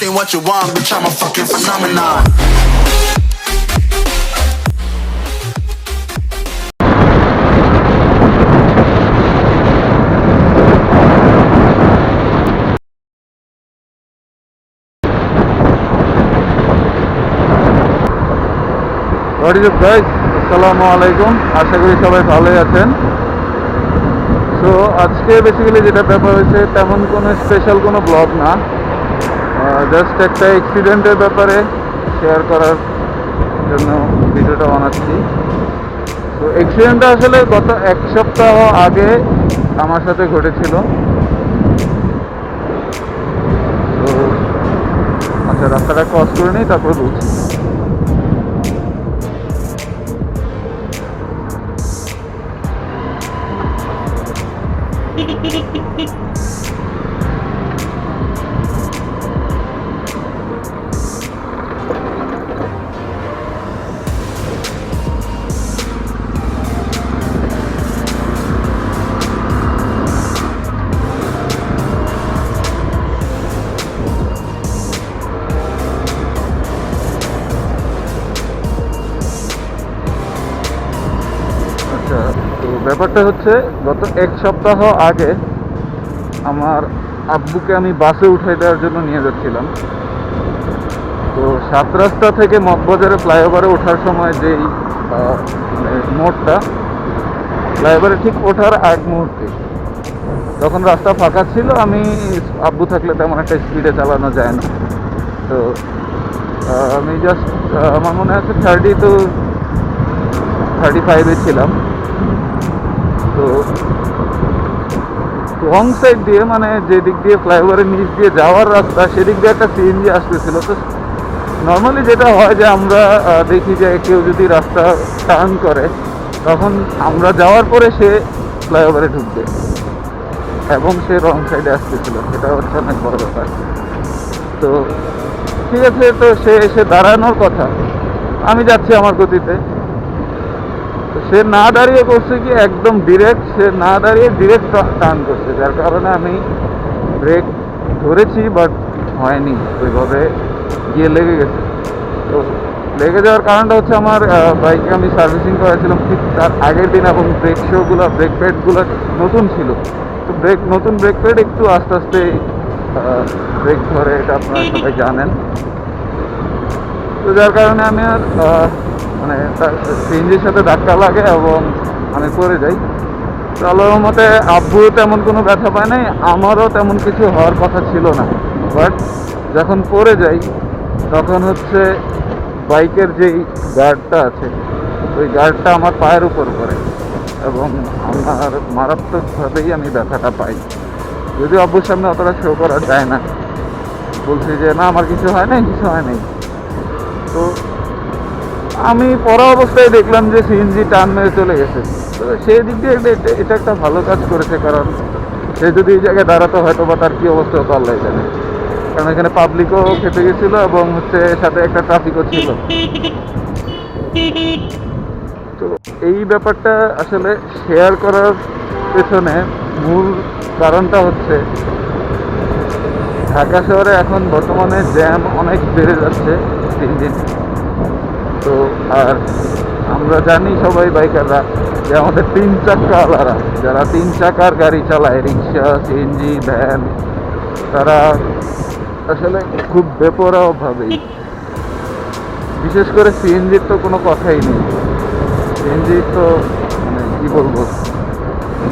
me what you want, bitch, I'm a fucking phenomenon. What is up guys? আসসালামু আলাইকুম, আশা করি সবাই ভালোই আছেন। সো আজকে বেসিক্যালি যেটা ব্যাপার হয়েছে তেমন কোনো স্পেশাল কোনো ব্লগ না, জাস্ট একটা অ্যাক্সিডেন্টের ব্যাপারে শেয়ার করার জন্য ভিডিওটা বানাচ্ছি। তো অ্যাক্সিডেন্টটা আসলে গত এক সপ্তাহ আগে আমার সাথে ঘটেছিল। তো আচ্ছা, রাস্তাটা ক্রস করে নিই, তারপর বলছি। তো ব্যাপারটা হচ্ছে, গত এক সপ্তাহ আগে আমার আব্বুকে আমি বাসে উঠাই দেওয়ার জন্য নিয়ে যাচ্ছিলাম। তো সাত রাস্তা থেকে মগবাজারে ফ্লাইওভারে ওঠার সময় যেই মানে মোড়টা, ফ্লাইওভারে ঠিক ওঠার আগ মুহূর্তে তখন রাস্তা ফাঁকা ছিল। আমি আব্বু থাকলে তেমন একটা স্পিডে চালানো যায় না। তো আমি জাস্ট আমার মনে আছে 30 to 35-এ ছিলাম। তো রং সাইড দিয়ে, মানে যেদিক দিয়ে ফ্লাইওভারের নিচ দিয়ে যাওয়ার রাস্তা, সেদিক দিয়ে একটা সিএনজি আসতেছিল। তো নর্মালি যেটা হয় যে আমরা দেখি যে কেউ যদি রাস্তা টার্ন করে, তখন আমরা যাওয়ার পরে সে ফ্লাইওভারে ঢুকবে, এবং সে রং সাইডে আসতেছিল। সেটা হচ্ছে অনেক বড় ব্যাপার। তো ঠিক আছে, তো সে এসে দাঁড়ানোর কথা, আমি যাচ্ছি আমার গতিতে। তো সে না দাঁড়িয়ে করছে কি, একদম ডিরেক্ট, সে না দাঁড়িয়ে ডিরেক্ট টার্ন করছে, যার কারণে আমি ব্রেক ধরেছি বাট হয়নি, ওইভাবে গিয়ে লেগে গেছে। তো লেগে যাওয়ার কারণটা হচ্ছে, আমার বাইকে আমি সার্ভিসিং করেছিলাম ঠিক তার আগের দিন, এবং ব্রেক শোগুলো, ব্রেক প্যাডগুলো নতুন ছিল। তো নতুন ব্রেক প্যাড একটু আস্তে আস্তে ব্রেক ধরে, এটা আপনারা সবাই জানেন। তো যার কারণে আমি আর মানে সিএনজির সাথে ধাক্কা লাগে এবং আমি পড়ে যাই। তো আল্লাহর মতে আব্বু তেমন কোনো ব্যথা পায় নাই, আমারও তেমন কিছু হওয়ার কথা ছিল না। বাট যখন পড়ে যাই, তখন হচ্ছে বাইকের যেই গার্ডটা আছে, ওই গার্ডটা আমার পায়ের উপর পড়ে, এবং আমার মারাত্মকভাবেই আমি ব্যথাটা পাই। যদিও আব্বুর সামনে অতটা শো করা যায় না, বলছি যে না আমার কিছু হয় নাই, কিছু হয় নাই। তো আমি পড়া অবস্থায় দেখলাম যে সিএনজি টার্ন মেরে চলে গেছে। তো সেই দিক দিয়ে এটা একটা ভালো কাজ করেছে, কারণ সে যদি এই জায়গায় দাঁড়াতো হয়তো বা তার কী অবস্থা হতো আল্লাহ জানে। কারণ এখানে পাবলিকও খেতে গেছিলো, এবং হচ্ছে সাথে একটা ট্রাফিকও ছিল। তো এই ব্যাপারটা আসলে শেয়ার করার পেছনে মূল কারণটা হচ্ছে, ঢাকা শহরে এখন বর্তমানে জ্যাম অনেক বেড়ে যাচ্ছে দিন দিন। তো আর আমরা জানি সবাই বাইকাররা যে আমাদের 3 চাকাওয়ালারা, যারা 3 চাকার গাড়ি চালায়, রিক্সা, সিএনজি, ভ্যান, তারা আসলে খুব বেপরোয়াভাবেই, বিশেষ করে সিএনজির তো কোনো কথাই নেই। সিএনজির তো মানে কী বলবো,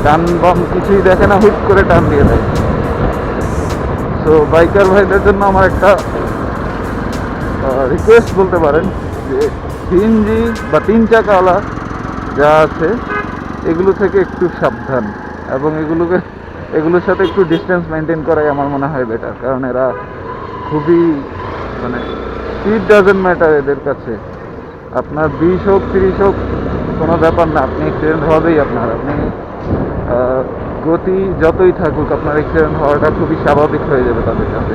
ডান বাম কিছুই দেখে না, হুট করে টান দিয়ে দেয়। তো বাইকার ভাইদের জন্য আমার একটা রিকোয়েস্ট বলতে পারেন, যে সিএনজি বা 3 চাকাওয়ালা যা আছে, এগুলো থেকে একটু সাবধান, এবং এগুলোর সাথে একটু ডিস্টেন্স মেনটেন করাই আমার মনে হয় বেটার। কারণ এরা খুবই, মানে স্পিড ডাজেন্ট ম্যাটার এদের কাছে। আপনার 20 হোক 30 হোক কোনো ব্যাপার না, আপনি অ্যাক্সিডেন্ট হবেই। আপনি গতি যতই থাকুক, আপনার অ্যাক্সিডেন্ট হওয়াটা খুবই স্বাভাবিক হয়ে যাবে তাদের কাছে।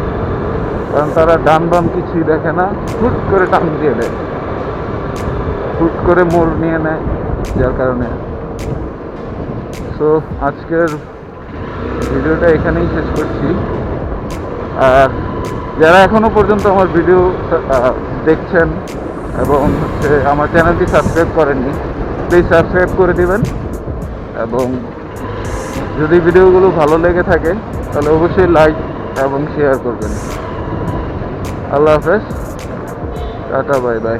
কারণ তারা ডান বাম কিছুই দেখে না, হুট করে টান দিয়ে দেয়, হুট করে মোড় নিয়ে নেয়, যার কারণে। সো আজকের ভিডিওটা এখানেই শেষ করছি। আর যারা এখনো পর্যন্ত আমার ভিডিও দেখছেন এবং হচ্ছে আমার চ্যানেলটি সাবস্ক্রাইব করেননি, প্লিজ সাবস্ক্রাইব করে দিবেন। এবং যদি ভিডিওগুলো ভালো লেগে থাকে তাহলে অবশ্যই লাইক এবং শেয়ার করবেন। আল্লাহ হাফেজ, টাটা, বাই বাই।